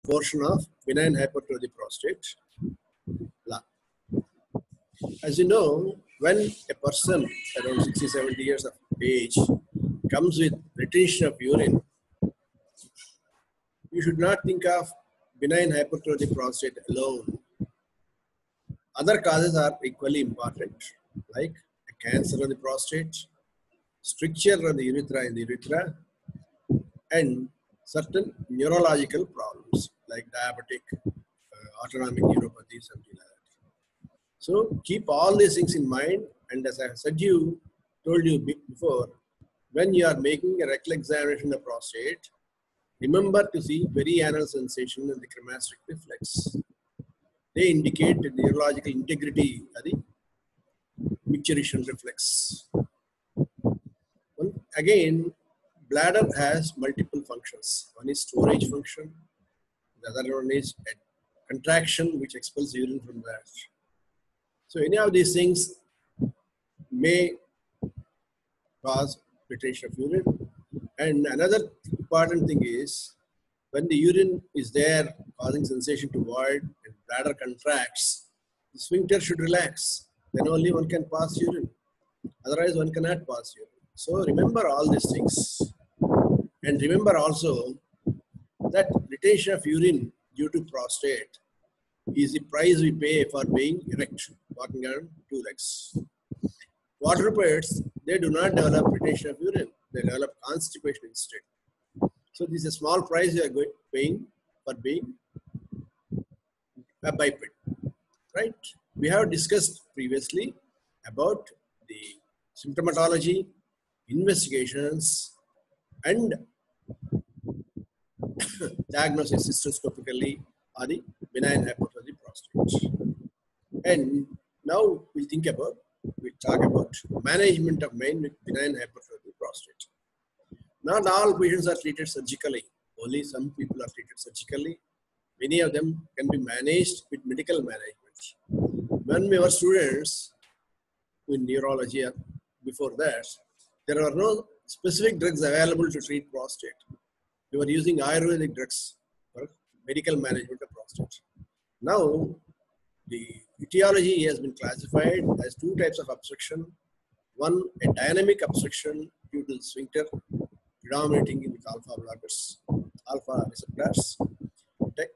portion of benign hypertrophy of the prostate lung. As you know, when a person around 60, 70 years of age comes with retention of urine, you should not think of benign hypertrophy of the prostate alone. Other causes are equally important, like a cancer of the prostate, stricture of the urethra in the urethra, and certain neurological problems like diabetic, autonomic neuropathy, something like that. So keep all these things in mind. And as I told you before, when you are making a rectal examination of the prostate, remember to see perianal sensation and the cremasteric reflex. They indicate the neurological integrity of the micturition reflex. Well, again, bladder has multiple functions. One is storage function. The other one is a contraction which expels urine from that. So any of these things may cause retention of urine. And another important thing is when the urine is there causing sensation to void and bladder contracts, the sphincter should relax. Then only one can pass urine. Otherwise one cannot pass urine. So remember all these things. And remember also that retention of urine due to prostate is the price we pay for being erect, walking on two legs. Quadrupeds, they do not develop retention of urine. They develop constipation instead. So this is a small price you are paying for being a biped, right? We have discussed previously about the symptomatology, investigations, and diagnosis cystoscopically of the benign hypertrophy of the prostate. And now we'll talk about management of benign hypertrophy of the prostate. Not all patients are treated surgically. Only some people are treated surgically. Many of them can be managed with medical management. When we were students in neurology, before that, there were no specific drugs available to treat prostate. We were using Ayurvedic drugs for medical management of prostate. Now, the etiology has been classified as two types of obstruction. One, a dynamic obstruction due to the sphincter predominating in alpha blockers, alpha receptors.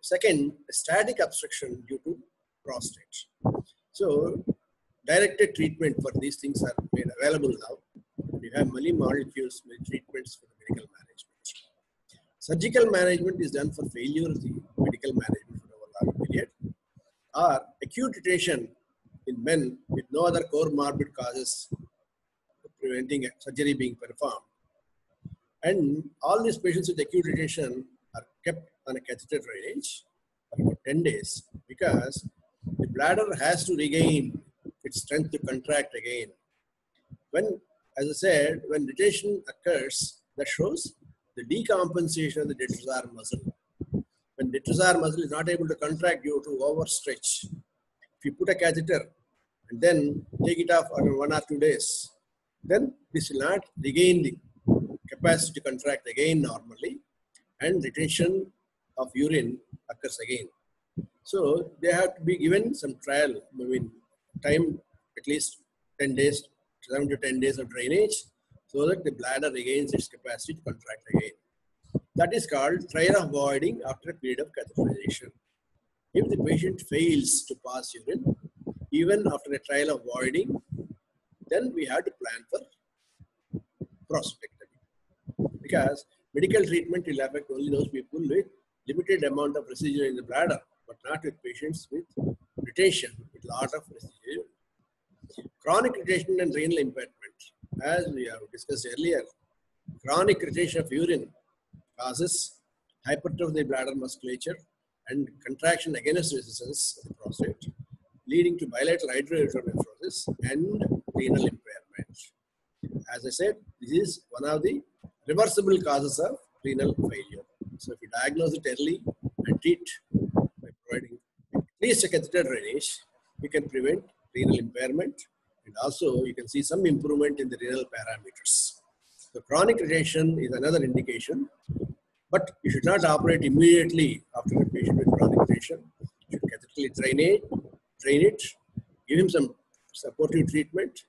Second, a static obstruction due to prostate. So, directed treatment for these things are made available now. We have many molecules, many treatments for the medical management. Surgical management is done for failure of the medical management for a long period, or acute retention in men with no other comorbid causes preventing surgery being performed. And all these patients with acute retention are kept on a catheter drainage for about 10 days because the bladder has to regain its strength to contract again. When, as I said, when retention occurs, that shows the decompensation of the detrusor muscle. When detrusor muscle is not able to contract due to overstretch, if you put a catheter and then take it off after 1 or 2 days, then this will not regain the capacity to contract again normally, and retention of urine occurs again. So they have to be given some trial, time at least 10 days, 7 to 10 days of drainage, so that the bladder regains its capacity to contract again. That is called trial of voiding after a period of catheterization. If the patient fails to pass urine, even after a trial of voiding, then we have to plan for prostatectomy. Because medical treatment will affect only those people with limited amount of residue in the bladder, but not with patients with retention, with lot of residue. Chronic retention and renal impairment. As we have discussed earlier, chronic retention of urine causes hypertrophy of the bladder musculature and contraction against resistance of the prostate, leading to bilateral hydrourethral nephrosis and renal impairment. As I said, this is one of the reversible causes of renal failure. So if you diagnose it early and treat by providing at least a catheter drainage, we can prevent renal impairment, and also you can see some improvement in the renal parameters. So chronic retention is another indication. But you should not operate immediately after a patient with chronic patient. You should catheterically train it, give him some supportive treatment,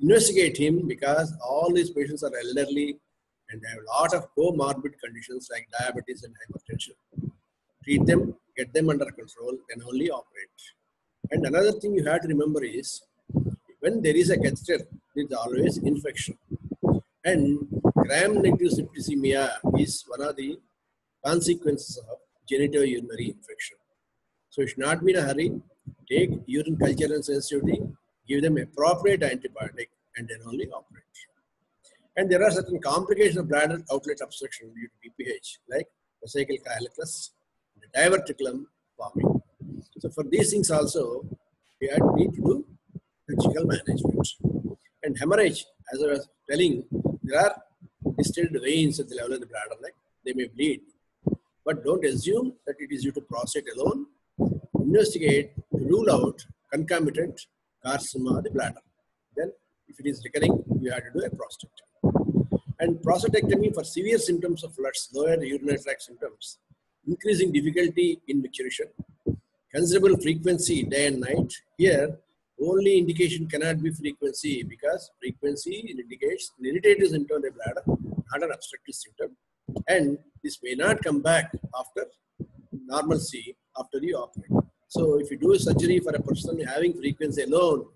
investigate him because all these patients are elderly and they have a lot of comorbid conditions like diabetes and hypertension. Treat them, get them under control, then only operate. And another thing you have to remember is when there is a catheter, there is always infection. And gram-negative septicemia is one of the consequences of genitourinary infection. So you should not be in a hurry. Take urine culture and sensitivity, give them appropriate antibiotic, and then only operate. And there are certain complications of bladder outlet obstruction due to BPH, like vesical calicus, diverticulum forming. So for these things also, we need to do surgical management. And hemorrhage, as I was telling, there are distilled veins at the level of the bladder neck. They may bleed. But don't assume that it is due to prostate alone. Investigate to rule out concomitant carcinoma of the bladder. Then, if it is recurring, you have to do a prostatectomy. And prostatectomy for severe symptoms of floods, lower urinary tract symptoms, increasing difficulty in micturition, considerable frequency day and night. Here, only indication cannot be frequency because frequency indicates an irritative symptom of the bladder, not an obstructive symptom. And this may not come back after normalcy after you operate. So if you do a surgery for a person having frequency alone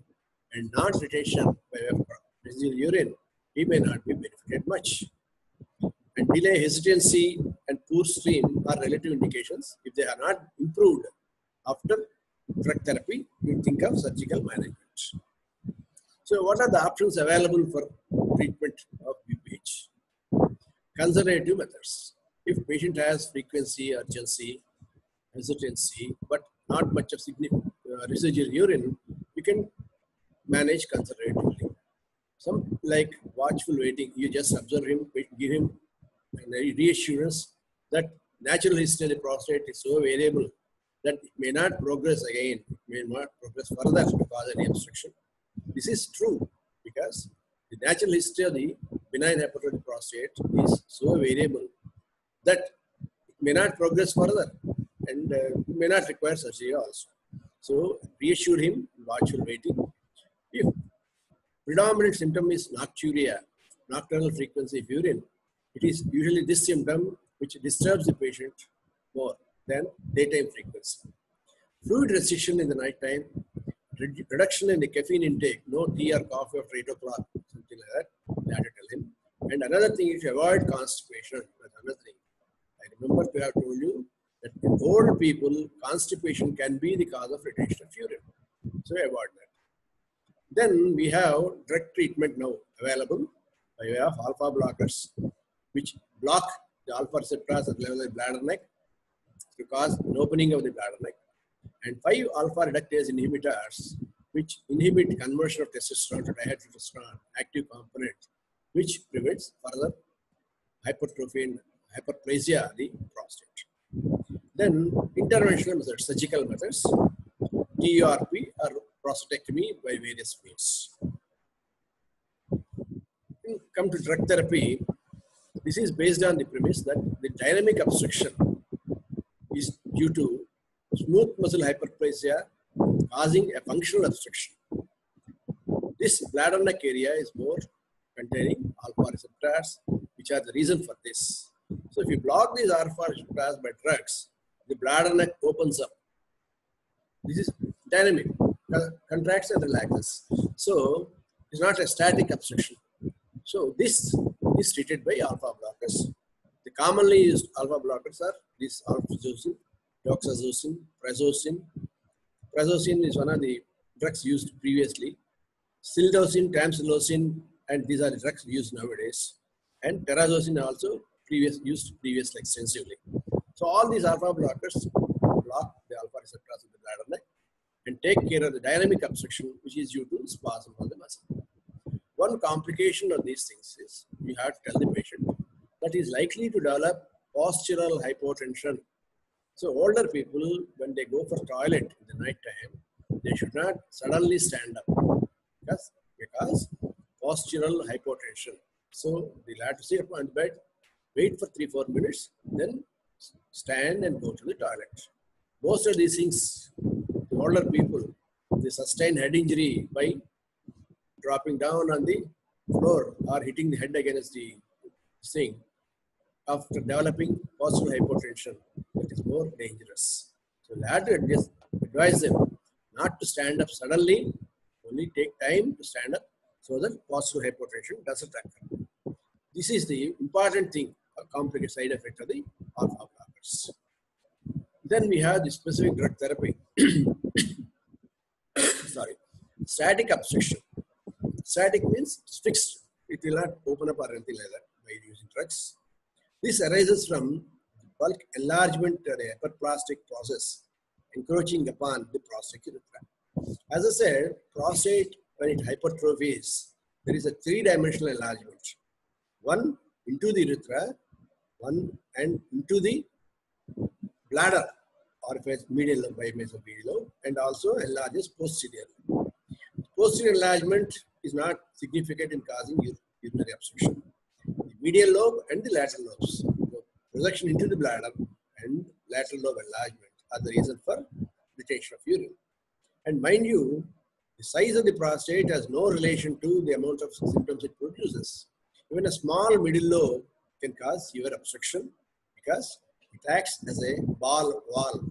and not retention by residual urine, he may not be benefited much. And delay, hesitancy, and poor stream are relative indications. If they are not improved after drug therapy, you think of surgical management. So what are the options available for treatment of BPH? Conservative methods. If patient has frequency, urgency, hesitancy, but not much of significant residual urine, you can manage conservatively. Some like watchful waiting, you just observe him, give him a reassurance that natural history of the prostate is so variable that it may not progress again, it may not progress further to cause any obstruction. This is true because the natural history of the benign hypertrophic prostate is so variable that it may not progress further and may not require surgery also. So reassure him, watchful waiting. If predominant symptom is nocturia, nocturnal frequency of urine, it is usually this symptom which disturbs the patient more than daytime frequency. Fluid restriction in the night time, reduction in the caffeine intake, no tea or coffee after 8 o'clock, something like that, you have to tell him. And another thing is to avoid constipation. That's another thing. I remember to have told you that in old people, constipation can be the cause of retention of urine. So avoid that. Then we have drug treatment now available by way of alpha blockers, which block the alpha receptors at the level of the bladder neck to cause an opening of the bladder neck. And 5 alpha reductase inhibitors, which inhibit conversion of testosterone to dihydrotestosterone, active component, which prevents further hypertrophy and hyperplasia of the prostate. Then interventional methods, surgical methods, TURP or prostatectomy by various means. Come to drug therapy. This is based on the premise that the dynamic obstruction is due to smooth muscle hyperplasia causing a functional obstruction. This bladder neck area is more containing alpha receptors, which are the reason for this. So if you block these alpha receptors by drugs, the bladder neck opens up. This is dynamic, contracts and relaxes. So it's not a static obstruction. So this is treated by alpha blockers. The commonly used alpha blockers are these alpha-zosine, doxazosine, prazosine. Prazosine is one of the drugs used previously. Sildenafil, tamsulosin, and these are the drugs used nowadays. And terazosin also used previously extensively. So all these alpha blockers block the alpha receptors of the bladder neck and take care of the dynamic obstruction, which is due to spasm of the muscle. One complication of these things is you have to tell the patient that he is likely to develop postural hypotension. So older people, when they go for toilet in the night time, they should not suddenly stand up because postural hypotension. So they'll have to sit up on the bed, wait for 3-4 minutes, then stand and go to the toilet. Most of these things, the older people, they sustain head injury by dropping down on the floor or hitting the head against the thing after developing postural hypotension. It is more dangerous. So we have to just advise them not to stand up suddenly, only take time to stand up so that postural hypotension doesn't occur. This is the important thing, a complicated side effect of the alpha blockers. Then we have the specific drug therapy. Sorry, static obstruction. Static means it's fixed. It will not open up or anything like that by using drugs. This arises from bulk enlargement of the hyperplastic process encroaching upon the prostate urethra. As I said, prostate, when it hypertrophies, there is a three-dimensional enlargement. One into the urethra, one and into the bladder, or if it's medial lobe, by means of medial lobe, and also enlarges posteriorly. Posterior enlargement is not significant in causing urinary obstruction. The medial lobe and the lateral lobes, so projection into the bladder and lateral lobe enlargement are the reason for retention of urine. And mind you, the size of the prostate has no relation to the amount of symptoms it produces. Even a small middle lobe can cause severe obstruction because it acts as a ball valve.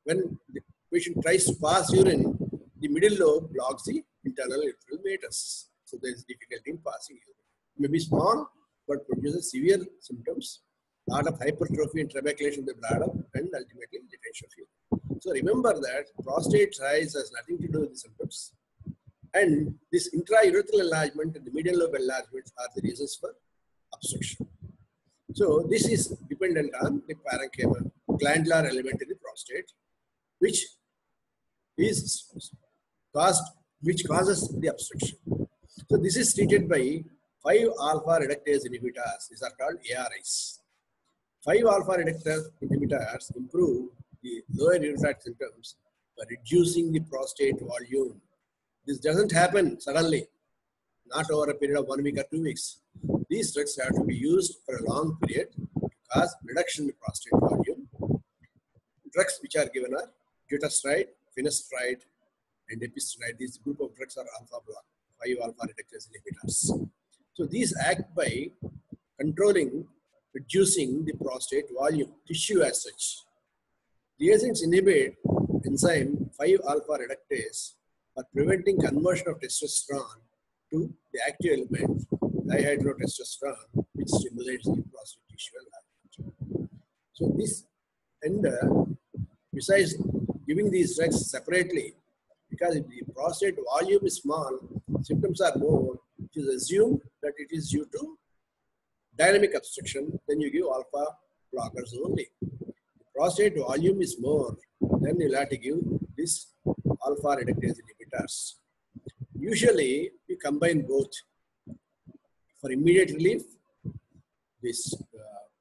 When the patient tries to pass urine, the middle lobe blocks the internal urethral meatus. So there is difficulty in passing urine. It may be small, but produces severe symptoms, lot of hypertrophy and trabeculation of the bladder, and ultimately retention of urine. So remember that prostate size has nothing to do with the symptoms. And this intraurethral enlargement and the medial lobe enlargement are the reasons for obstruction. So this is dependent on the parenchyma, glandular element in the prostate, which causes the obstruction. So this is treated by 5-alpha reductase inhibitors. These are called ARIs. 5-alpha reductase inhibitors improve the lower urinary symptoms by reducing the prostate volume. This doesn't happen suddenly, not over a period of 1 week or 2 weeks. These drugs have to be used for a long period to cause reduction in prostate volume. Drugs which are given are dutasteride, finasteride, and episteride. These group of drugs are alpha block, 5-alpha reductase inhibitors. So these act by controlling, reducing the prostate volume, tissue as such. The agents inhibit enzyme 5-alpha reductase for preventing conversion of testosterone to the active element, dihydrotestosterone, which stimulates the prostate tissue enlargement. So this, and besides giving these drugs separately, because if the prostate volume is small, symptoms are more, it is assumed that it is due to dynamic obstruction, then you give alpha blockers only. The prostate volume is more, then you'll have to give this alpha reductase inhibitors. Usually, we combine both. For immediate relief, this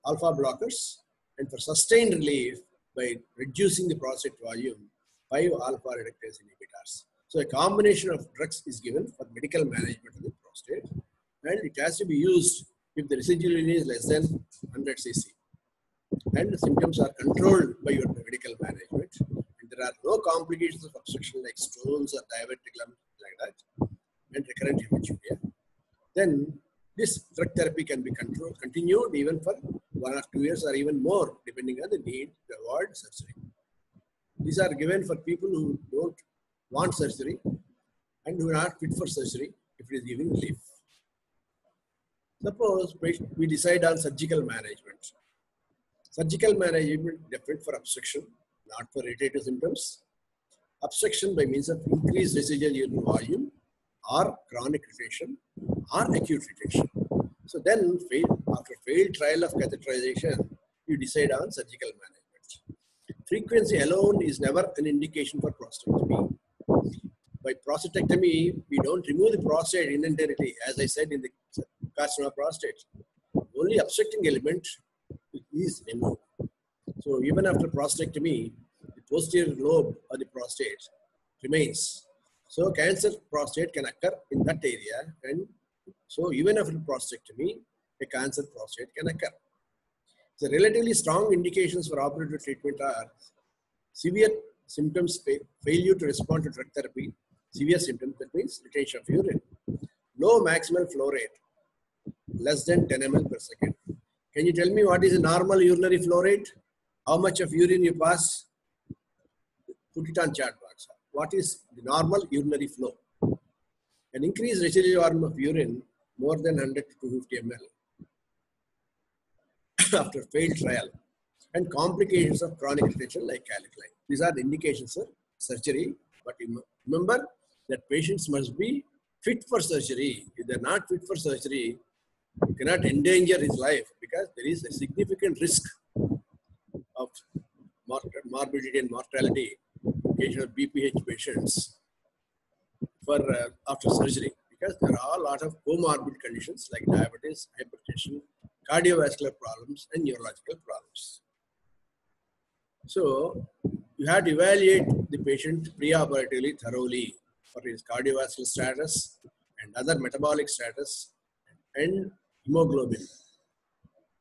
alpha blockers, and for sustained relief by reducing the prostate volume, 5-alpha reductase inhibitors. So a combination of drugs is given for medical management of the prostate, and it has to be used if the residual urine is less than 100 cc. And the symptoms are controlled by your medical management. And there are no complications of obstruction like stones or diverticulum like that, and recurrent hematuria. Then this drug therapy can be continued even for 1 or 2 years or even more, depending on the need to avoid surgery. These are given for people who don't want surgery and who are not fit for surgery if it is giving relief. Suppose we decide on surgical management. Surgical management is different for obstruction, not for irritative symptoms. Obstruction by means of increased residual urine volume or chronic retention or acute retention. So then, after failed trial of catheterization, you decide on surgical management. Frequency alone is never an indication for prostatectomy. By prostatectomy, we don't remove the prostate in entirety, as I said in the carcinoma of prostate. Only obstructing element is removed. So even after prostatectomy, the posterior lobe of the prostate remains. So cancer prostate can occur in that area, and so even after prostatectomy, a cancer prostate can occur. The relatively strong indications for operative treatment are severe symptoms, failure to respond to drug therapy, severe symptoms, that means retention of urine, low maximal flow rate, less than 10 ml per second. Can you tell me what is a normal urinary flow rate? How much of urine you pass? Put it on chat box. What is the normal urinary flow? An increased residual volume of urine more than 100 to 250 ml after failed trial, and complications of chronic retention like calculi. These are the indications of surgery. But remember that patients must be fit for surgery. If they're not fit for surgery, you cannot endanger his life because there is a significant risk of morbidity and mortality in of BPH patients for after surgery, because there are a lot of comorbid conditions like diabetes, hypertension, cardiovascular problems, and neurological problems. So you have to evaluate the patient preoperatively thoroughly for his cardiovascular status and other metabolic status and hemoglobin.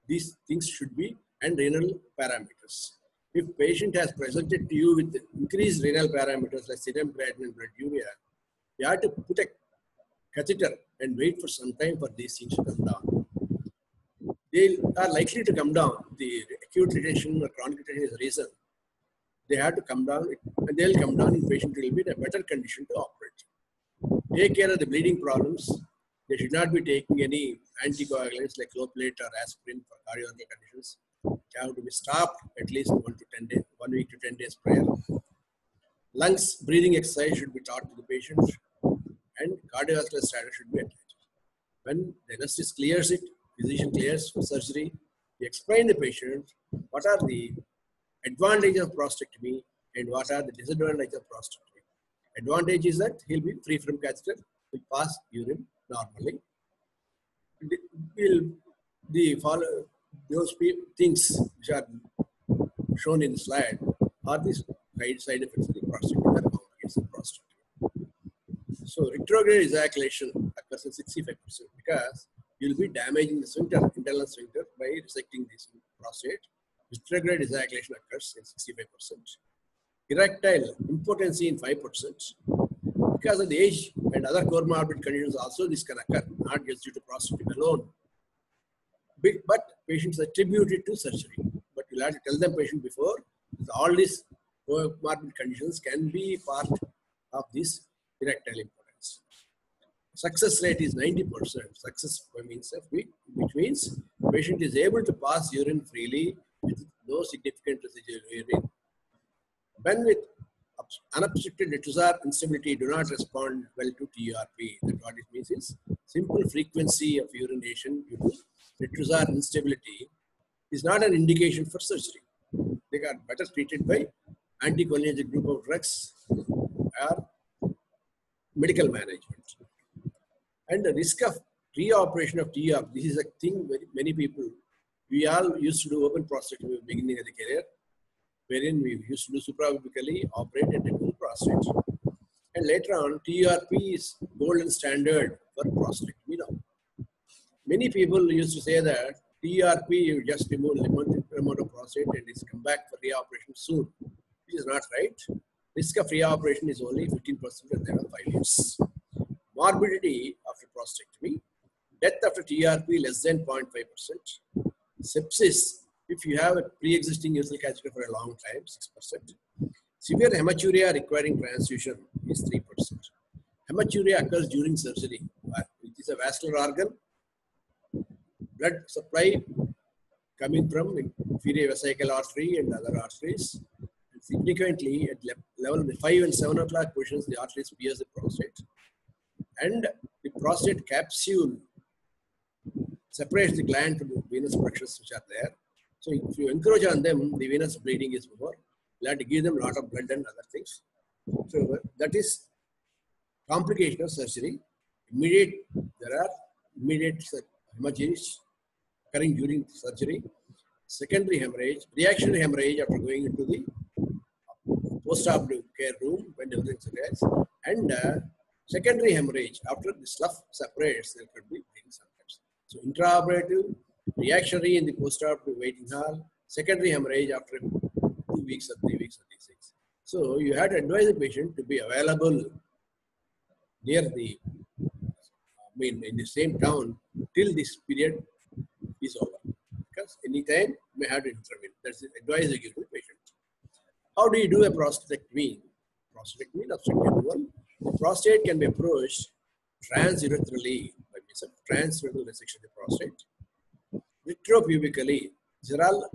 These things should be, and renal parameters. If patient has presented to you with increased renal parameters like serum creatinine and blood urea, you have to put a catheter and wait for some time for these things to come down. They are likely to come down. The acute retention or chronic retention is the reason. They have to come down, and they will come down in patient will be in a better condition to operate. Take care of the bleeding problems. They should not be taking any anticoagulants like clopidogrel or aspirin for cardiovascular conditions. They have to be stopped at least 1 week to 10 days prior. Lungs breathing exercise should be taught to the patient, and cardiovascular status should be attached. When the anesthetist clears it, physician clears for surgery, we explain the patient what are the advantages of prostatectomy and what are the disadvantages of prostatectomy. Advantage is that he'll be free from catheter, will pass urine normally. Those things which are shown in the slide are these side effects of the prostatectomy that complicates the prostatectomy. So retrograde ejaculation occurs in 65% because you'll be damaging the sphincter, internal sphincter, by resecting this prostate. Retrograde ejaculation occurs in 65%. Erectile impotency in 5%. Because of the age and other comorbid conditions also this can occur, not just due to prostatectomy alone. But patients attribute it to surgery. But you'll have to tell them patient before, all these comorbid conditions can be part of this erectile impotence. Success rate is 90%. Success means which means patient is able to pass urine freely with no significant residual urine. When with unobstructed retrosar instability do not respond well to TURP, that what it means is simple frequency of urination due to retrosar instability is not an indication for surgery. They are better treated by anticholinergic group of drugs or medical management. And the risk of reoperation of TURP, this is a thing very many people, we all used to do open prostatectomy at the beginning of the career, wherein we used to do suprapubic, operate and remove prostate. And later on, TURP is golden standard for prostatectomy now. Many people used to say that TURP, you just remove limited amount of prostate and it's come back for reoperation soon, which is not right. Risk of reoperation is only 15% at the end of 5 years. Morbidity after prostatectomy, death after TURP less than 0.5%. Sepsis, if you have a pre-existing urethral catheter for a long time, 6%. Severe hematuria requiring transfusion is 3%. Hematuria occurs during surgery. It is a vascular organ. Blood supply coming from inferior vesical artery and other arteries. And significantly, at level of the 5 and 7 o'clock positions, the arteries pierce the prostate. And the prostate capsule separates the gland from the venous structures which are there. So if you encroach on them, the venous bleeding is more. You have to give them a lot of blood and other things. So that is complication of surgery. There are immediate hemorrhage occurring during surgery. Secondary hemorrhage, reactionary hemorrhage after going into the post-operative care room when everything is okay. And secondary hemorrhage after the slough separates, there could be bleeding sometimes. So intraoperative reactionary in the postoperative waiting hall, secondary hemorrhage after 2 weeks or 3 weeks or these things. So you have to advise the patient to be available near the, in the same town till this period is over. Because anytime may have to intervene. That's the advice you give to the patient. How do you do a prostatectomy? Prostatectomy, obstructive one. The prostate can be approached transurethral by means of transurethral resection of the prostate. Retropubically, these are all,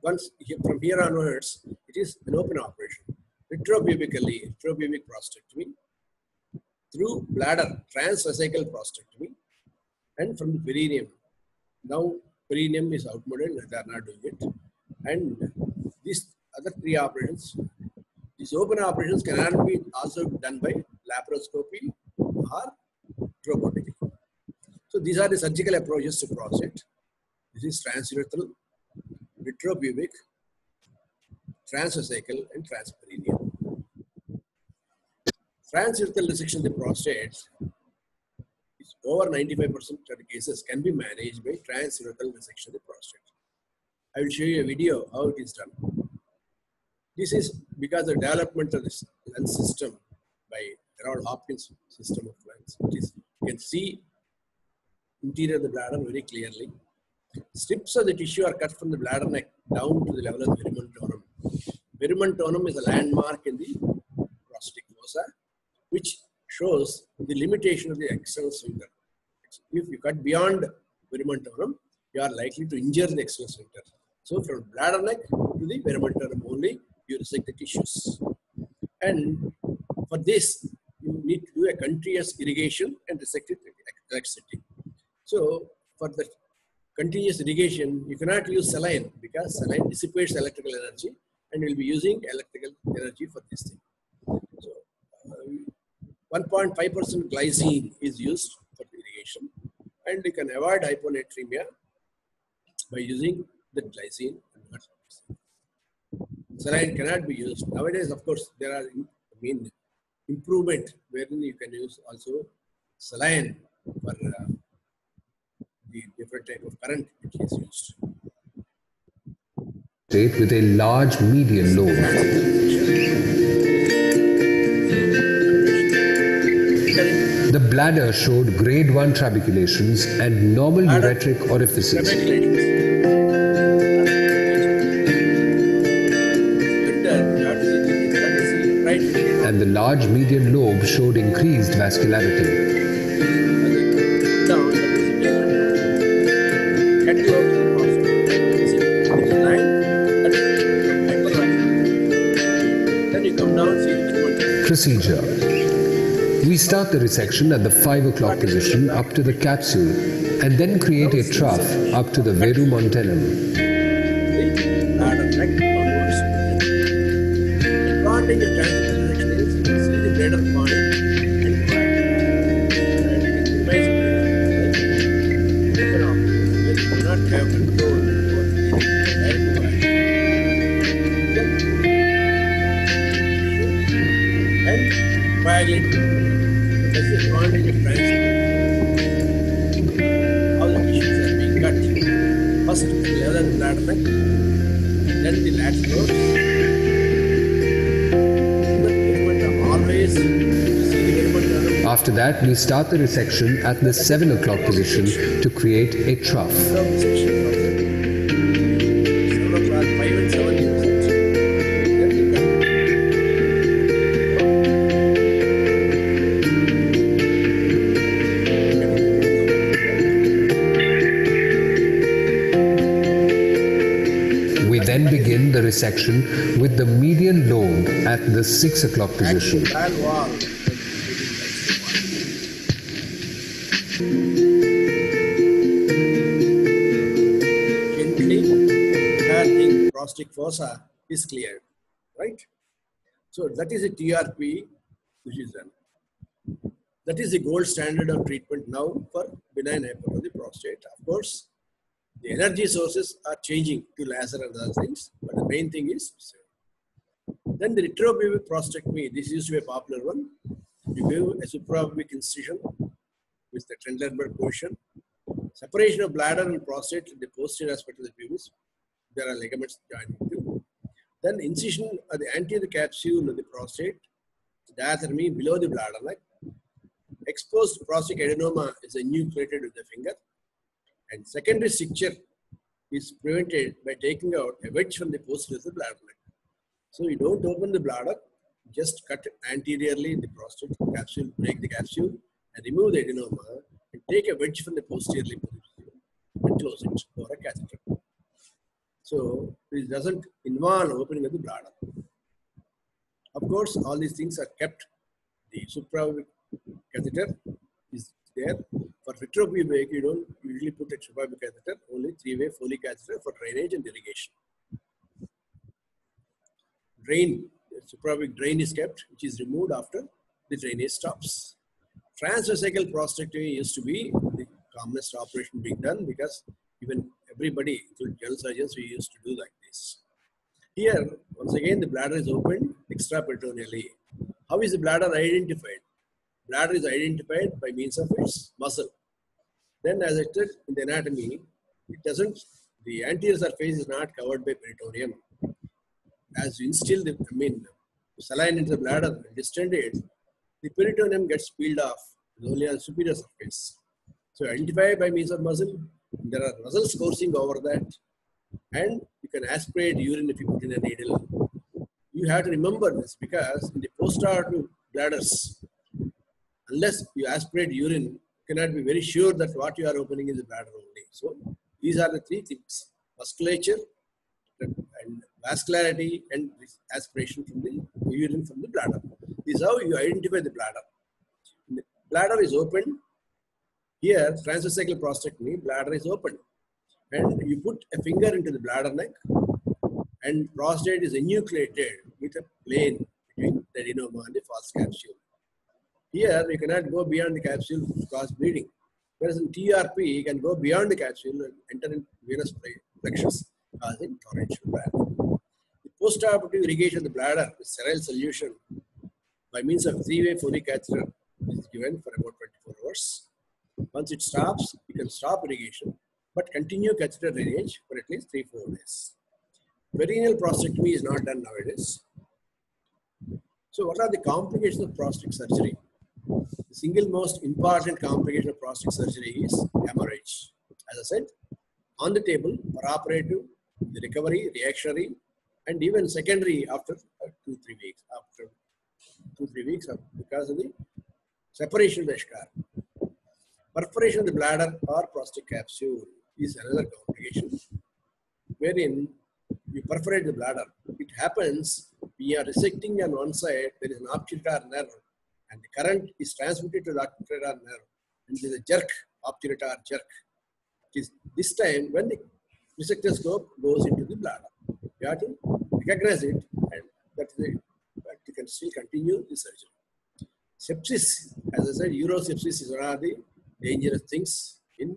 once from here onwards, it is an open operation. Retropubically, retropubic prostatectomy, through bladder, transvesical prostatectomy, and from the perineum. Now, perineum is outmoded, they are not doing it. And these other 3 operations, these open operations cannot be also done by laparoscopy or robotically. So these are the surgical approaches to prostate. This is transurethral, retropubic, transvesical, and transperineal. Transurethral resection of the prostate is over 95% of the cases can be managed by transurethral resection of the prostate. I will show you a video how it is done. This is because the development of this lens system by Gerard Hopkins system of lens. You can see interior of the bladder very clearly. Strips of the tissue are cut from the bladder neck down to the level of verimontonum. Verimontonum is a landmark in the prostatic fossa, which shows the limitation of the external sphincter. If you cut beyond verimontonum, you are likely to injure the external sphincter. So from bladder neck to the verimontonum only, you resect the tissues. And for this, you need to do a continuous irrigation and resect it electricity. So for the continuous irrigation, you cannot use saline because saline dissipates electrical energy and you will be using electrical energy for this thing. So 1.5% glycine is used for the irrigation, and you can avoid hyponatremia by using the glycine. Saline cannot be used. Nowadays, of course, there are improvement wherein you can use also saline for the different type of current which is used. With a large median lobe. The bladder showed grade 1 trabeculations and normal ureteric orifices. And the large median lobe showed increased vascularity. Procedure. We start the resection at the 5 o'clock position up to the capsule and then create a trough up to the verumontanum. After that, we start the resection at the 7 o'clock position to create a trough. We then begin the resection with the median lobe at the 6 o'clock position. Prostatic fossa is cleared, right? So that is a TRP which is done. That is the gold standard of treatment now for benign hypertrophy of the prostate. Of course, the energy sources are changing to laser and other things, but the main thing is then the retropubic prostatectomy. This used to be a popular one. You give a suprapubic incision with the Trendelenburg portion, separation of bladder and prostate in the posterior aspect of the pubis. There are ligaments joining too. Then incision of the anterior capsule of the prostate, diathermy below the bladder neck. Exposed prostatic adenoma is enucleated with the finger. And secondary stricture is prevented by taking out a wedge from the posterior of the bladder neck. So you don't open the bladder, just cut anteriorly the prostate capsule, break the capsule, and remove the adenoma, and take a wedge from the posteriorly and close it or a catheter. So this doesn't involve opening of the bladder. Of course, all these things are kept. The suprapubic catheter is there. For retropubic, you don't usually put a suprapubic catheter, only three-way Foley catheter for drainage and irrigation. Drain, suprapubic drain is kept, which is removed after the drainage stops. Transvesical prostatectomy used to be the commonest operation being done because even everybody, including general surgeons, we used to do like this. Here, once again, the bladder is opened extraperitoneally. How is the bladder identified? Bladder is identified by means of its muscle. Then, as I said in the anatomy, it doesn't, the anterior surface is not covered by peritoneum. As you instill the, saline into the bladder and distend it, the peritoneum gets peeled off only on the superior surface. So, identify by means of muscle. There are muscles coursing over that, and you can aspirate urine if you put in a needle. You have to remember this because in the postoperative bladders, unless you aspirate urine, you cannot be very sure that what you are opening is the bladder only. So these are the three things: musculature and vascularity and aspiration from the urine from the bladder. This is how you identify the bladder. The bladder is open. Here, transvesical prostatectomy, bladder is open. And you put a finger into the bladder neck, and prostate is enucleated with a plane between the adenoma and the false capsule. Here, you cannot go beyond the capsule to cause bleeding. Whereas in TRP, you can go beyond the capsule and enter in venous plexus, causing torrential bladder. The postoperative irrigation of the bladder with sterile solution by means of three-way Foley catheter is given for about 24 hours. Once it stops, you can stop irrigation, but continue catheter drainage for at least 3-4 days. Perineal prostatectomy is not done nowadays. So what are the complications of prostate surgery? The single most important complication of prostate surgery is hemorrhage. As I said, on the table, operative, the recovery, reactionary, and even secondary after 2-3 weeks. After 2-3 weeks, because of the separation of the eschar. Perforation of the bladder or prostate capsule is another complication, wherein you perforate the bladder. It happens when you are resecting on one side, there is an obturator nerve, and the current is transmitted to the obturator nerve, and there is a jerk, obturator jerk. This time, when the resectoscope goes into the bladder, you have to recognize it, and that is it. But you can still continue the surgery. Sepsis, as I said, urosepsis is one of the dangerous things in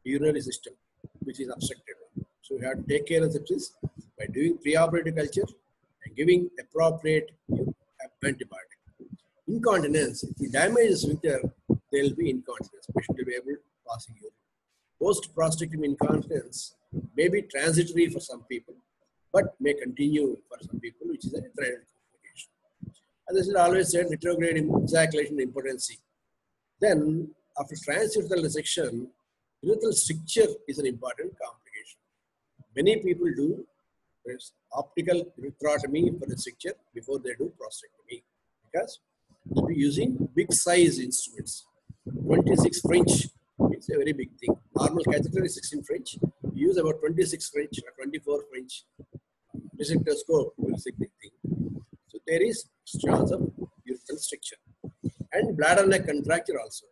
urinary system, which is obstructed. So we have to take care of sepsis by doing preoperative culture and giving appropriate antibiotic. Incontinence, if you damage the sphincter, there will be incontinence. Patient will be able to pass urine. Post-prostatectomy incontinence may be transitory for some people, but may continue for some people, which is a trial complication. As I said, always said, retrograde ejaculation impotency. Then, after transurethral resection, urethral stricture is an important complication. Many people do optical urethrotomy for the stricture before they do prostatectomy because they'll be using big size instruments. 26 French is a very big thing. Normal catheter is 16 French. You use about 26 French or 24 French resectoscope to resect the thing. So there is chance of urethral stricture and bladder neck contracture also.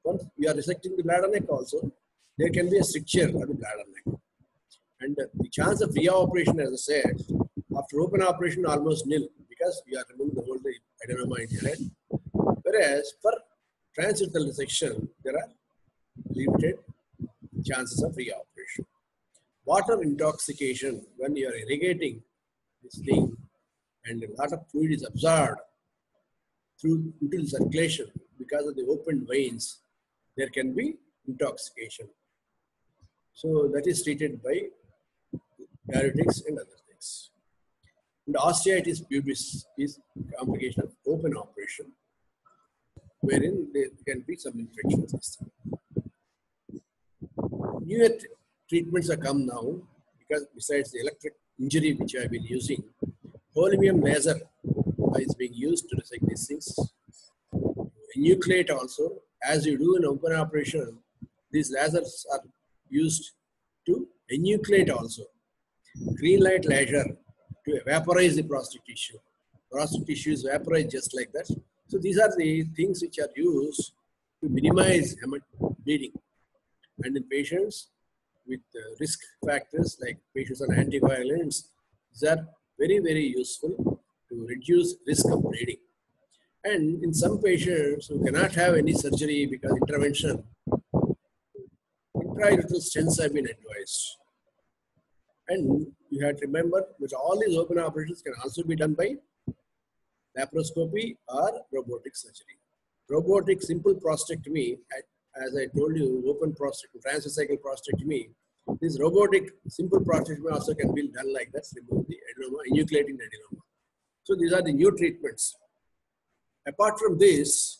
Once you are resecting the bladder neck also, there can be a stricture of the bladder neck. And the chance of reoperation, as I said, after open operation almost nil because you are removing the whole adenoma in your head. Whereas for transurethral resection, there are limited chances of reoperation. Water intoxication, when you are irrigating this thing and a lot of fluid is absorbed into the circulation because of the open veins, there can be intoxication. So that is treated by diuretics and other things. And osteitis pubis is a complication of open operation, wherein there can be some infections. Newer treatments have come now because besides the electric injury which I have been using, holmium laser is being used to resect these things. Enucleate also, as you do an open operation, these lasers are used to enucleate also. Green light laser to vaporize the prostate tissue. Prostate tissue is vaporized just like that. So these are the things which are used to minimize bleeding. And in patients with risk factors like patients on anticoagulants, these are very, very useful to reduce risk of bleeding. And in some patients who cannot have any surgery because intervention, intraurethral stents have been advised. And you have to remember that all these open operations can also be done by laparoscopy or robotic surgery. Robotic simple prostatectomy, as I told you, open prostatectomy, transvesical prostatectomy, this robotic simple prostatectomy also can be done like that, remove the adenoma, enucleating the adenoma. So these are the new treatments. Apart from this,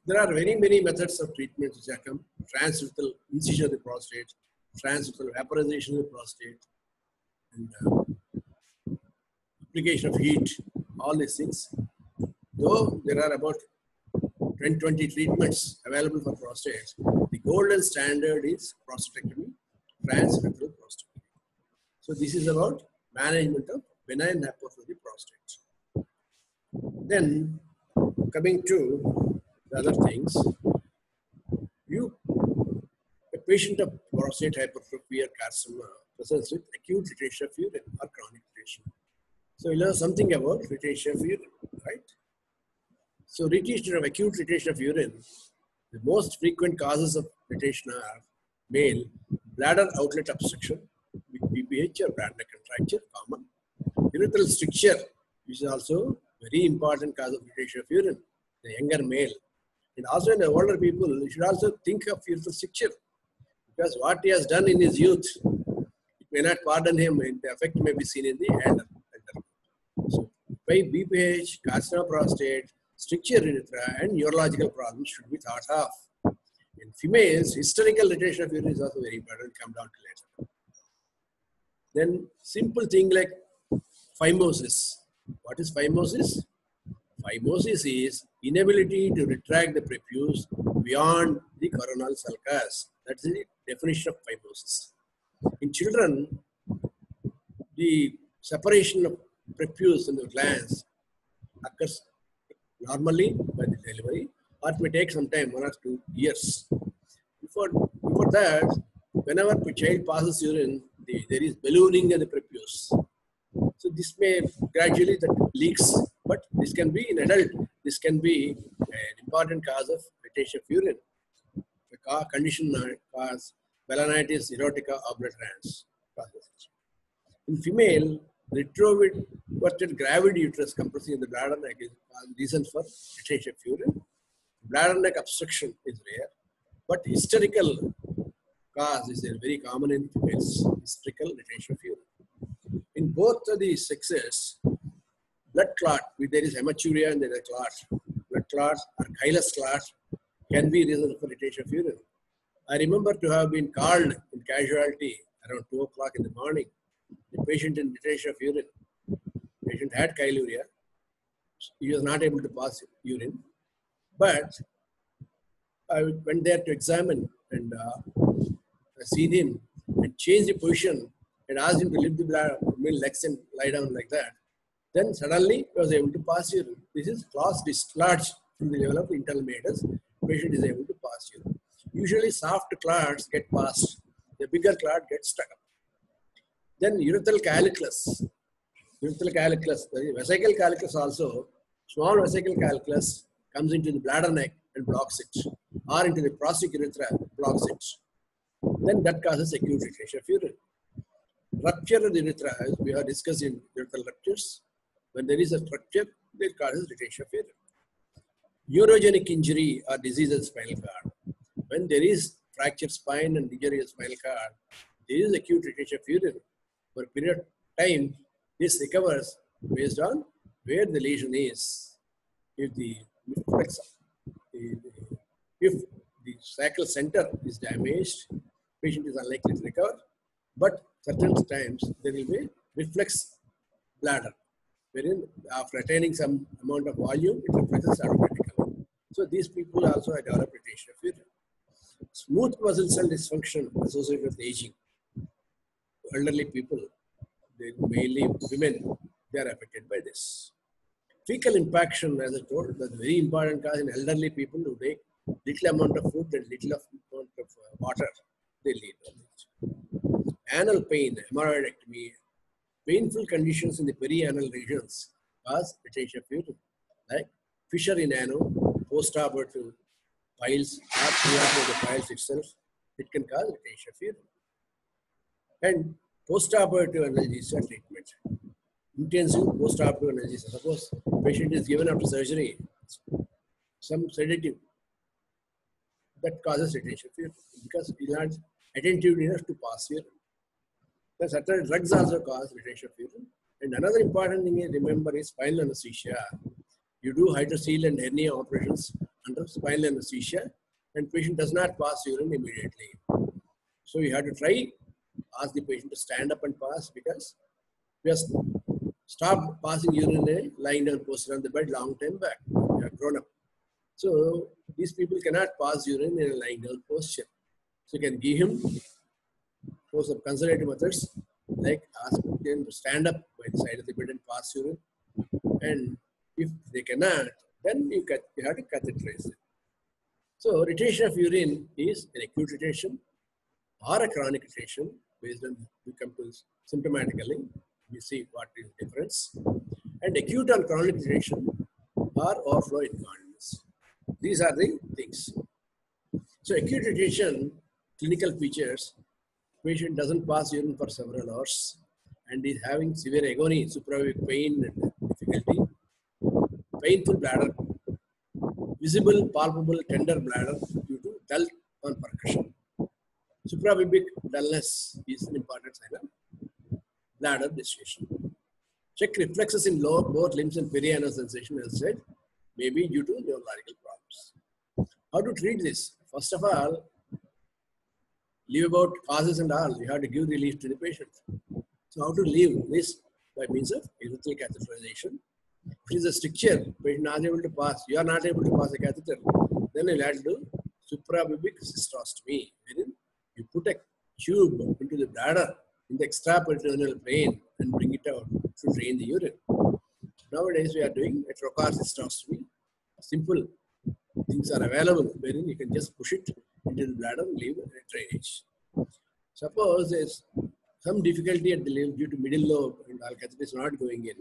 there are very many methods of treatment which have come. Transurethral incision of the prostate, transurethral vaporization of the prostate, and application of heat, all these things. Though there are about 20 treatments available for prostate, the golden standard is prostatectomy, transurethral prostatectomy. So this is about management of benign hypertrophic prostate. Then coming to the other things, a patient of prostate hypertrophy or carcinoma presents with acute retention of urine or chronic retention. So you learn something about retention of urine, right? So retention of acute retention of urine, the most frequent causes of retention are male bladder outlet obstruction with BPH or bladder contracture, common. Urethral stricture, which is also very important cause of retention of urine, the younger male. And also in the older people, you should also think of urethral stricture, because what he has done in his youth, it may not pardon him, and the effect may be seen in the elder. So by BPH, carcinoma prostate, stricture urethra, and urological problems should be thought of. In females, historical retention of urine is also very important, come down to later. Then simple thing like phimosis. What is phimosis? Phimosis is inability to retract the prepuce beyond the coronal sulcus. That's the definition of phimosis. In children, the separation of prepuce in the glands occurs normally by the delivery, or it may take some time, 1 or 2 years. Before that, whenever the child passes urine, there is ballooning of the prepuce. So this may gradually that leaks, but this can be in adult. This can be an important cause of retention of urine. The condition cause balanitis erotica obliterans. In female, retroverted gravid uterus compressing in the bladder neck is a reason for retention of urine. Bladder neck obstruction is rare, but hysterical cause is very common in females, hysterical retention of urine. In both of these sexes, blood clot, if there is hematuria and there is a clot, blood clot or chylous clot can be reason for retention of urine. I remember to have been called in casualty around 2 o'clock in the morning. The patient in retention of urine. The patient had chyluria. He was not able to pass urine. But I went there to examine and I seen him and changed the position and asked him to lift the bladder, legs and lie down like that. Then suddenly he was able to pass urine. This is clots discharged from the level of internal meatus. The patient is able to pass urine. Usually soft clots get passed. The bigger clot gets stuck up. Then urethral calicus. Urethral calicus, the vesical calicus also, small vesical calicus comes into the bladder neck and blocks it, or into the prostate urethra, blocks it. Then that causes acute retention of urine. Rupture of the urethra, as we have discussed in urethral ruptures. When there is a rupture, it causes retention of urine. Neurogenic injury or disease of spinal cord. When there is fractured spine and injury of spinal cord, there is acute retention of urine. For a period of time, this recovers based on where the lesion is. If the sacral center is damaged, patient is unlikely to recover. But certain times there will be reflex bladder, wherein after attaining some amount of volume, it reflexes automatically. So these people also have developed retention of urine. Smooth muscle cell dysfunction associated with aging. Elderly people, mainly women, they are affected by this. Fecal impaction, as I told, that's a very important cause in elderly people who take little amount of food and little amount of water. They lead on it. Anal pain, hemorrhoidectomy, painful conditions in the perianal regions cause retention of urine, like fissure in ano, post-operative piles, or pre-operative the piles itself. It can cause retention of urine. And post-operative analgesia treatment. Intensive post-operative analgesia. Suppose patient is given after surgery some sedative that causes retention of urine because he is not attentive enough to pass urine. The certain drugs also cause retention of urine. And another important thing to remember is spinal anesthesia. You do hydrocele and hernia operations under spinal anesthesia, and patient does not pass urine immediately. So you have to try, ask the patient to stand up and pass, because we have stopped passing urine lying down posted on the bed long time back. We have grown up. So these people cannot pass urine in a lying down posture. So you can give him for some conservative methods, like ask them to stand up by the side of the bed and pass urine. And if they cannot, then you have to catheterize them. So retention of urine is an acute retention or a chronic retention. Based on, we come to symptomatically, we see what is the difference. And acute and chronic retention or overflow incontinence. These are the things. So acute retention, clinical features, patient doesn't pass urine for several hours and is having severe agony, suprapubic pain and difficulty, painful bladder, visible, palpable, tender bladder due to dull on percussion. Suprapubic dullness is an important sign of bladder distension. Check reflexes in both limbs and perianal sensation, as said, may be due to neurological problems. How to treat this? First of all, leave about causes and all. You have to give relief to the patient. So how to leave this? By means of urethral catheterization. If it is a stricture, patient not able to pass, you are not able to pass a catheter, then you'll have to do suprapubic cystostomy, wherein you put a tube into the bladder in the extraperitoneal plane and bring it out to drain the urine. Nowadays we are doing a trocar cystostomy. Simple things are available wherein you can just push it into the bladder and leave a drainage. Suppose there's some difficulty at the limb due to middle lobe and all catheter is not going in.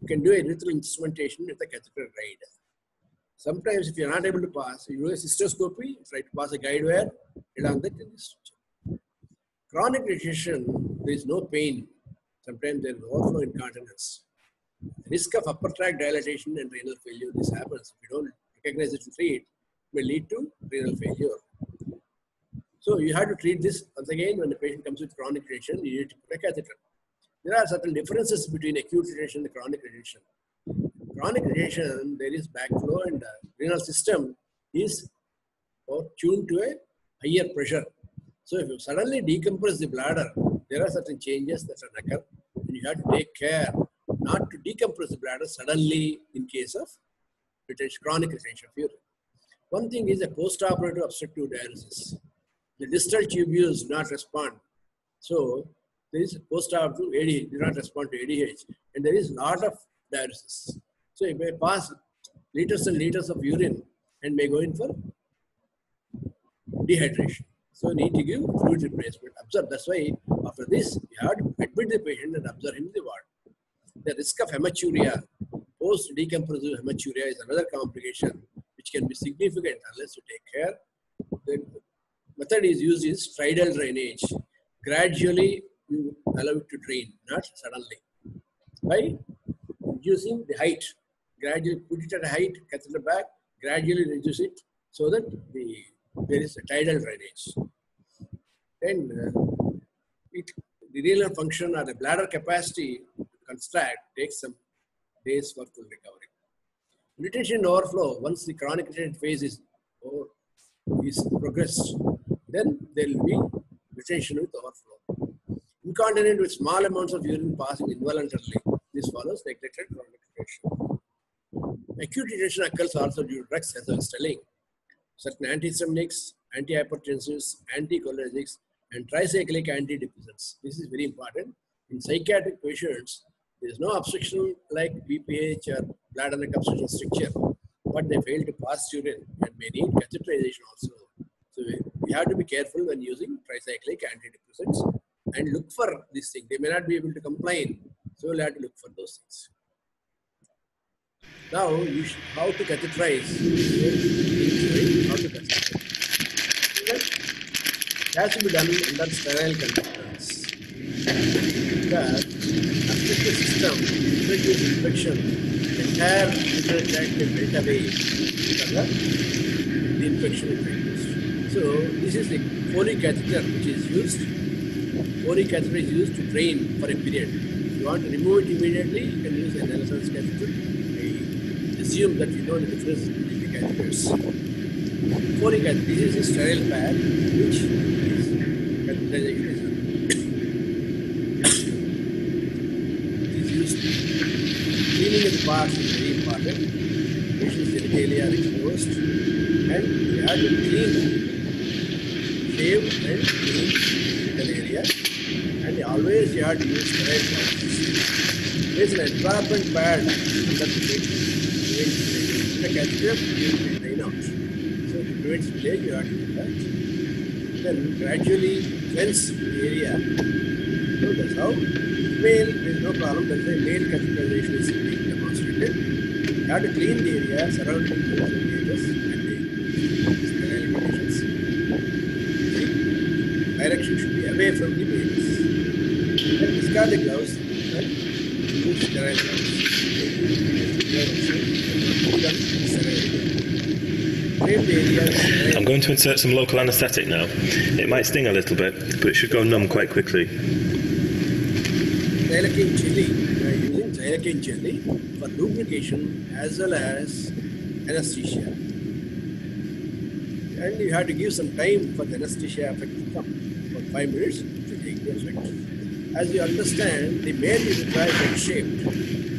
You can do a urethral instrumentation with a catheter guide. Sometimes if you are not able to pass, you do a cystoscopy, try to pass a guide wire along the structure. Chronic retention, there is no pain. Sometimes there is overflow incontinence. Risk of upper tract dilatation and renal failure, this happens. If you don't recognize it and treat, it may lead to renal failure. So you have to treat this. Once again, when the patient comes with chronic retention, you need to put a catheter. There are certain differences between acute retention and chronic retention. Chronic retention, there is backflow and the renal system is tuned to a higher pressure. So if you suddenly decompress the bladder, there are certain changes that occur, and you have to take care not to decompress the bladder suddenly in case of retention, chronic retention of urine. One thing is a post-operative obstructive diuresis. The distal tubules do not respond. So there is post-operative ADH, do not respond to ADH, and there is a lot of diuresis. So you may pass liters and liters of urine and may go in for dehydration. So you need to give fluid replacement. Observe, that's why after this, you have to admit the patient and observe him in the ward. The risk of hematuria, post-decompressive hematuria is another complication which can be significant unless you take care. The method is used is stridal drainage. Gradually, you allow it to drain, not suddenly. By reducing the height, gradually put it at a height, catheter back, gradually reduce it so that there is a tidal drainage. then the renal function or the bladder capacity to construct takes some days for full recovery. Retention overflow, once the chronic retention phase is progressed, then there will be retention with overflow. Incontinent with small amounts of urine passing involuntarily. This follows neglected chronic retention. Acute retention occurs also due to drugs, as I was telling. Certain antihistaminics, antihypertensives, anticholinergics, and tricyclic antidepressants. This is very important. In psychiatric patients, there is no obstruction like BPH or bladder neck obstruction stricture, but they fail to pass urine and may need catheterization also. So we have to be careful when using tricyclic antidepressants and look for this thing. They may not be able to complain, so we'll have to look for those things. Now, how to catheterize? How to catheterize? It has to be done under sterile conditions. Because affect the system, introduce infection, entire urinary tract will melt away because the infection is reduced. So this is the Foley catheter which is used. Foley catheter is used to drain for a period. If you want to remove it immediately, you can use an Nelson's catheter. I assume that you know the difference between the catheters. Foley catheter, this is a sterile pad which is catheterization is done. Cleaning of the parts is very important. Patient's genitalia are exposed and we have to clean, shave and clean the area, and always you have to use sterile pads. There is an entrapment pad under the patient. The catheter will drain out. So to prevent spillage, you have to do that. Then gradually cleanse the area. So that's how male, there is no problem. That's why male catheterization is being demonstrated. You have to clean the area surrounding the ureters and the sterile conditions. The direction should be away from the penis. Then discard the gloves and use sterile gloves. I'm going to insert some local anaesthetic now. It might sting a little bit, but it should go numb quite quickly. Xylocaine jelly. We are using xylocaine jelly for lubrication as well as anesthesia. And you have to give some time for the anesthesia effect to come. For 5 minutes to take the effect. As you understand, the male urethra is egg-shaped.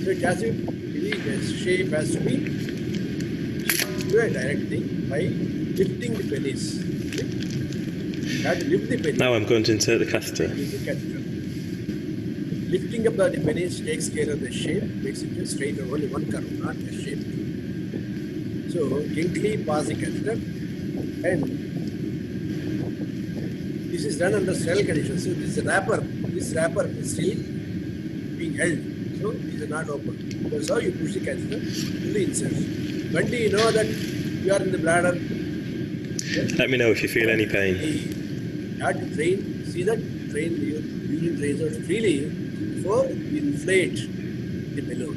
So it has to be, the shape has to be do a direct thing by lifting the penis. Okay? You have to lift the penis. Now I'm going to insert the catheter. Lifting up the penis takes care of the shape, makes it just straight or only one curve, not a shape. So gently pass the catheter, and this is done under sterile conditions. So this wrapper is still being held. So these are not open. That's how you push the catheter to the insert. When do you know that you are in the bladder? Let me know if you feel any pain. You have to drain, see that drain, urine drains out freely before you inflate the balloon.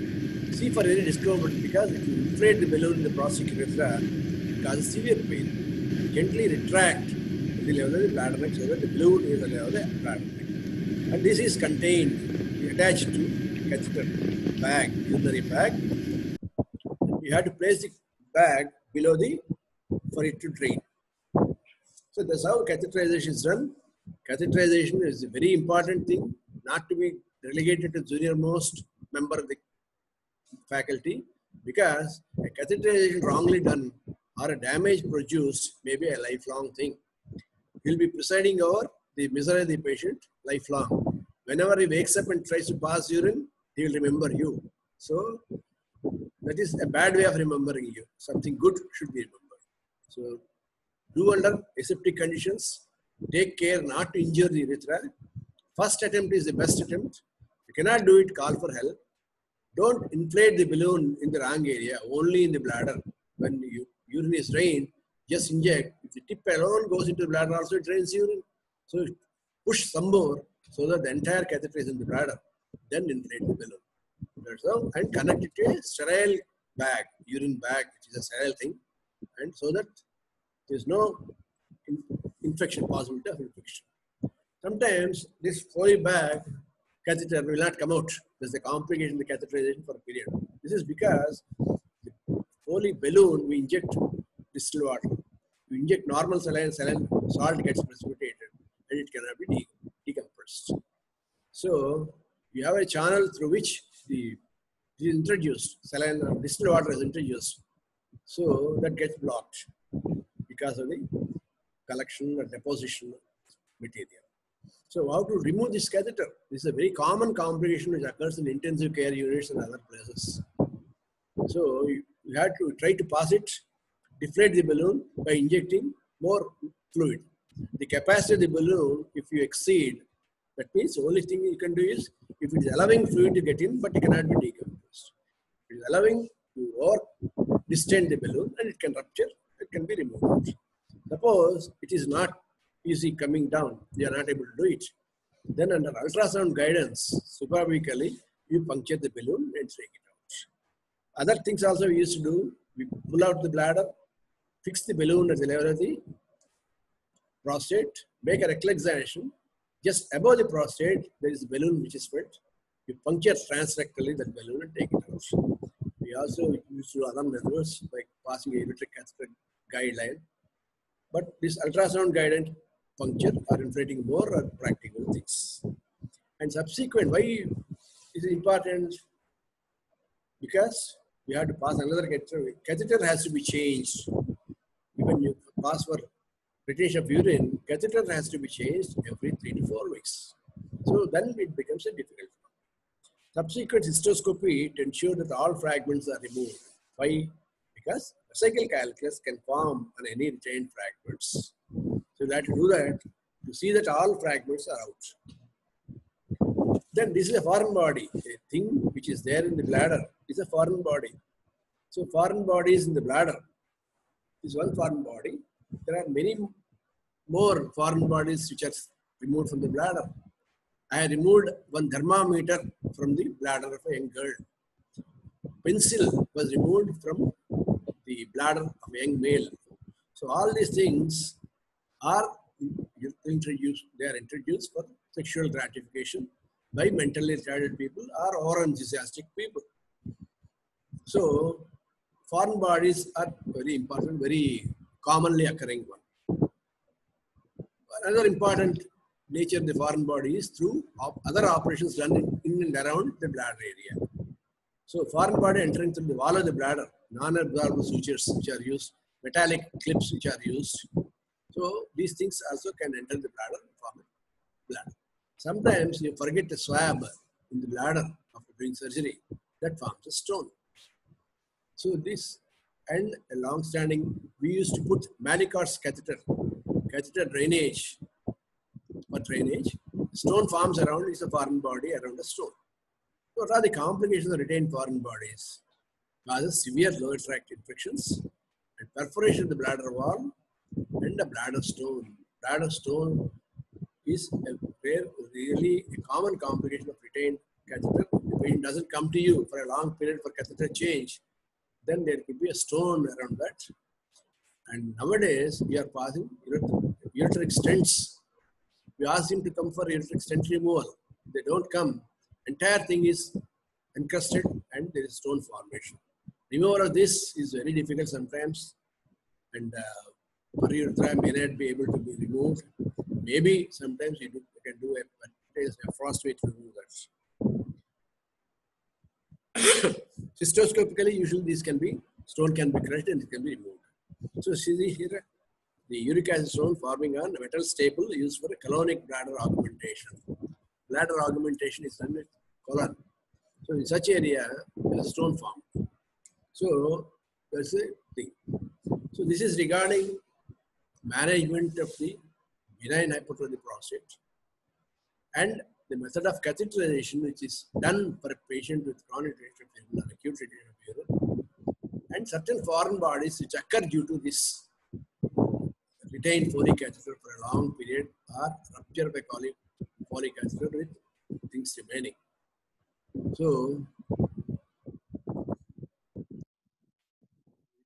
See for any discomfort, because if you inflate the balloon in the prostate urethra, it causes severe pain. Gently retract the level of the bladder neck so that the balloon is at the level of the bladder neck. And this is contained, attached to catheter bag, urinary bag. You have to place the bag below for it to drain. So that's how catheterization is done. Catheterization is a very important thing, not to be relegated to junior most member of the faculty, because a catheterization wrongly done or a damage produced may be a lifelong thing. You'll be presiding over the misery of the patient lifelong. Whenever he wakes up and tries to pass urine, he will remember you. So that is a bad way of remembering you. Something good should be remembered. So do under aseptic conditions. Take care not to injure the urethra. First attempt is the best attempt. If you cannot do it, call for help. Don't inflate the balloon in the wrong area, only in the bladder. When urine is drained, just inject. If the tip alone goes into the bladder, also it drains urine. So push some more so that the entire catheter is in the bladder. Then inflate the balloon. That's all. And connect it to a sterile bag, urine bag, which is a sterile thing. And so that there is no infection, possibility of infection. Sometimes this Foley bag catheter will not come out. There's a complication in the catheterization for a period. This is because the Foley balloon, we inject distilled water. We inject normal saline, saline salt gets precipitated and it cannot be decompressed. So you have a channel through which the is introduced, saline or distilled water is introduced. So that gets blocked because of the collection or deposition material. So how to remove this catheter? This is a very common complication which occurs in intensive care units and other places. So you have to try to pass it, deflate the balloon by injecting more fluid. The capacity of the balloon, if you exceed, that means the only thing you can do is, if it is allowing fluid to get in, but it cannot be decompressed. If it is allowing to distend the balloon and it can rupture, it can be removed. Suppose it is not easy coming down, you are not able to do it. Then under ultrasound guidance, suprabically, you puncture the balloon and take it out. Other things also we used to do, we pull out the bladder, fix the balloon at the level of the prostate, make a rectal examination. Just above the prostate, there is a balloon which is filled. You puncture transrectally that balloon and take it out. We also used to do other methods like passing a ureteric catheter guideline. But this ultrasound guided puncture are inflating more are practical things. And subsequent, why is it important? Because we have to pass another catheter. Catheter has to be changed. When you pass for retention of urine, catheter has to be changed every 3 to 4 weeks. So then it becomes a difficult one. Subsequent cystoscopy to ensure that all fragments are removed. Why? Because vesicle calculus can form on any retained fragments. So you have to do that to see that all fragments are out. Then this is a foreign body. A thing which is there in the bladder is a foreign body. So foreign bodies in the bladder is one foreign body. There are many more foreign bodies which are removed from the bladder. I removed one thermometer from the bladder of a young girl. Pencil was removed from the bladder of a young male. So all these things are introduced. They are introduced for sexual gratification by mentally retarded people or enthusiastic people. So foreign bodies are very important, very commonly occurring one. Another important nature of the foreign body is through other operations done in and around the bladder area. So foreign body entering through the wall of the bladder, non-absorbable sutures which are used, metallic clips which are used. So these things also can enter the bladder and form a bladder. Sometimes you forget a swab in the bladder after doing surgery, that forms a stone. So this and a long-standing, we used to put Manicot's catheter drainage for drainage. Stone forms around is a foreign body around a stone. So what are the complications of retained foreign bodies? Causes severe lower tract infections and perforation of the bladder wall and a bladder stone. Bladder stone is really a common complication of retained catheter. If the patient doesn't come to you for a long period for catheter change, then there could be a stone around that. And nowadays, we are passing ureteric stents. We ask him to come for ureteric stent removal. They don't come. Entire thing is encrusted and there is stone formation. Removal of this is very difficult sometimes. And urethra may not be able to be removed. Maybe sometimes you can do a frost way to remove that. Cystoscopically, usually these can be, stone can be crushed and it can be removed. So see here, the uric acid stone forming on a metal staple used for a colonic bladder augmentation. Bladder augmentation is done with colon. So in such area, there is stone formed. So that's the thing. So this is regarding management of the benign hypertrophy of the prostate and the method of catheterization which is done for a patient with chronic retention of urine or acute retention of urine, and certain foreign bodies which occur due to this retained Foley catheter for a long period are ruptured by Foley catheter with things remaining. So,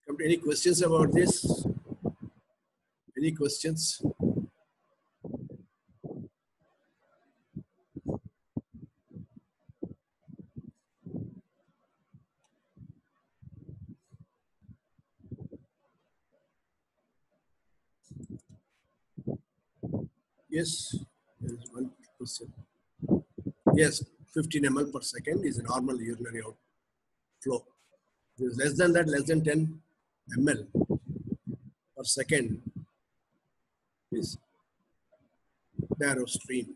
come to any questions about this? Any questions? Yes, there is one question. Yes, 15 ml per second is a normal urinary outflow. If it is less than that, less than 10 ml per second is narrow stream.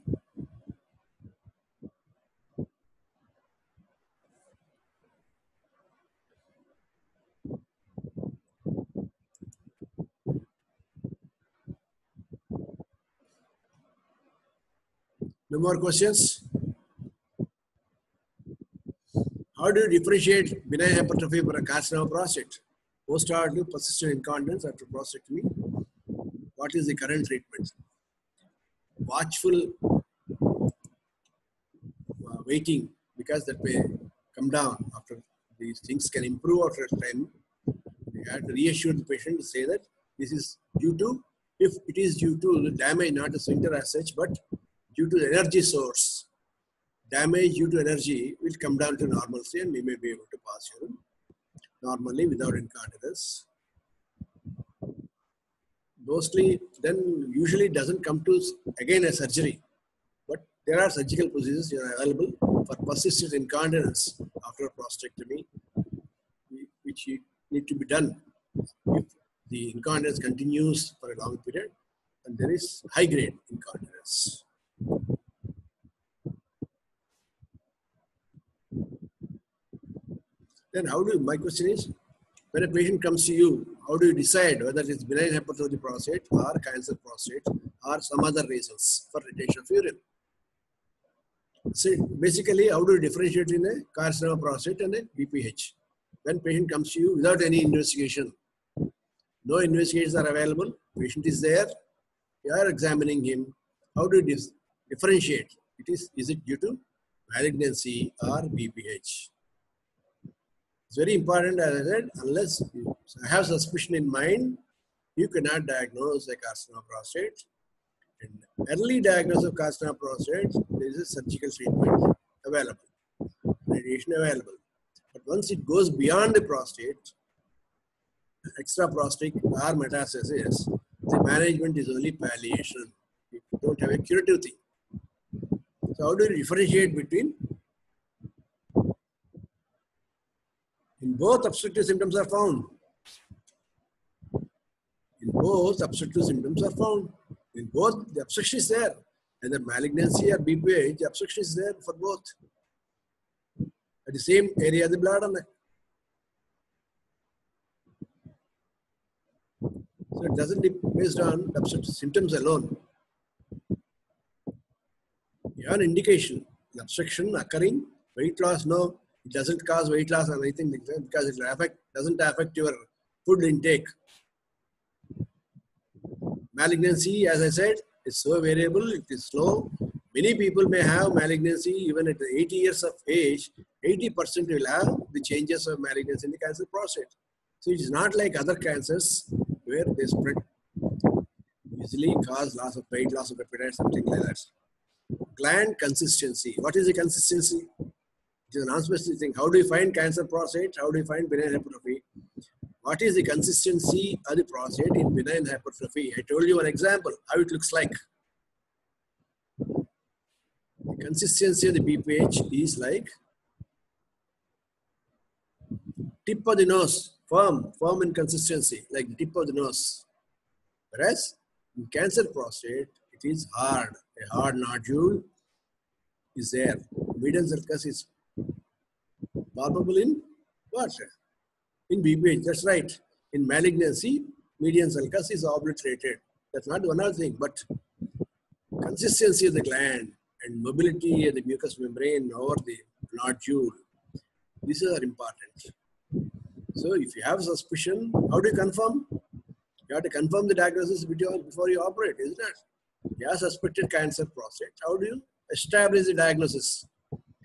No more questions? How do you differentiate benign hypertrophy for a carcinoma prostate? Post-operative persistent incontinence after prostatectomy. What is the current treatment? Watchful waiting, because that may come down after these things can improve after time. You have to reassure the patient to say that this is due to, if it is due to the damage, not the sphincter as such, but due to the energy source. Damage due to energy will come down to normalcy and we may be able to pass urine normally without incontinence. Mostly then usually doesn't come to again a surgery, but there are surgical procedures available for persistent incontinence after prostatectomy, which need to be done if the incontinence continues for a long period and there is high grade incontinence. Then my question is, when a patient comes to you, how do you decide whether it's benign hypertrophy of the prostate or cancer prostate or some other reasons for retention of urine? So basically, how do you differentiate in a carcinoma prostate and a BPH? When patient comes to you without any investigation, no investigations are available, patient is there, you are examining him, how do you differentiate? Is it due to malignancy or BPH? It's very important, as I said, unless you have suspicion in mind, you cannot diagnose a carcinoma prostate. In early diagnosis of carcinoma prostate, there is a surgical treatment available, radiation available. But once it goes beyond the prostate, extraprostatic or metastasis, the management is only palliation. You don't have a curative thing. So how do you differentiate between? In both, obstructive symptoms are found. In both, obstructive symptoms are found. In both, the obstruction is there. Either malignancy or BPH, the obstruction is there for both. At the same area of the bladder. So it doesn't depend based on obstructive symptoms alone. You have an indication, the obstruction occurring, weight loss, no. It doesn't cause weight loss or anything like that because it doesn't affect your food intake. Malignancy, as I said, is so variable, it is slow. Many people may have malignancy even at 80 years of age. 80% will have the changes of malignancy in the cancer prostate. So it is not like other cancers where they spread easily, cause loss of weight, loss of appetite, something like that. Gland consistency. What is the consistency? It is a non-specific thing. How do you find cancer prostate? How do you find benign hypertrophy? What is the consistency of the prostate in benign hypertrophy? I told you one example, how it looks like. The consistency of the BPH is like tip of the nose, firm in consistency, like the tip of the nose. Whereas in cancer prostate, it is hard. A hard nodule is there. Median sulcus is palpable in what? In BPH, that's right. In malignancy, median sulcus is obliterated. That's not one other thing, but consistency of the gland and mobility of the mucous membrane over the nodule, these are important. So if you have suspicion, how do you confirm? You have to confirm the diagnosis before you operate, isn't it? You have suspected cancer prostate. How do you establish the diagnosis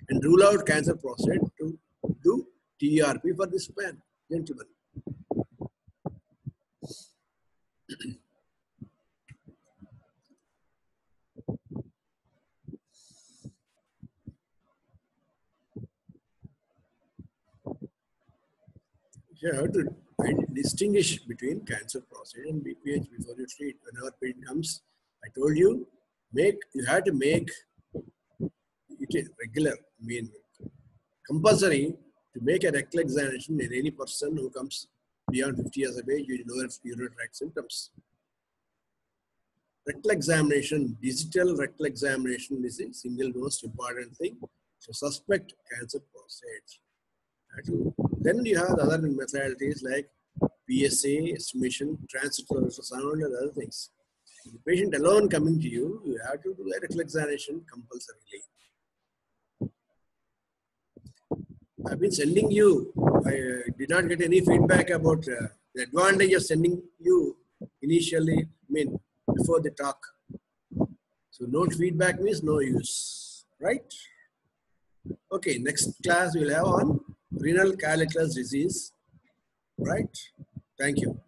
and rule out cancer prostate to do TERP for this man, gentleman? You have to distinguish between cancer prostate and BPH before you treat. Whenever patient comes, I told you, you have to make it regular. I mean, compulsory to make a rectal examination in any person who comes beyond 50 years of age with lower urinary tract symptoms. Rectal examination, digital rectal examination is the single most important thing to suspect cancer prostate. Then you have other modalities like PSA, estimation, transrectal ultrasound, and other things. The patient alone coming to you, you have to do a rectal examination compulsorily. I've been sending you, I did not get any feedback about the advantage of sending you initially, before the talk. So no feedback means no use, right? Okay, next class we'll have on renal calculus disease, right? Thank you.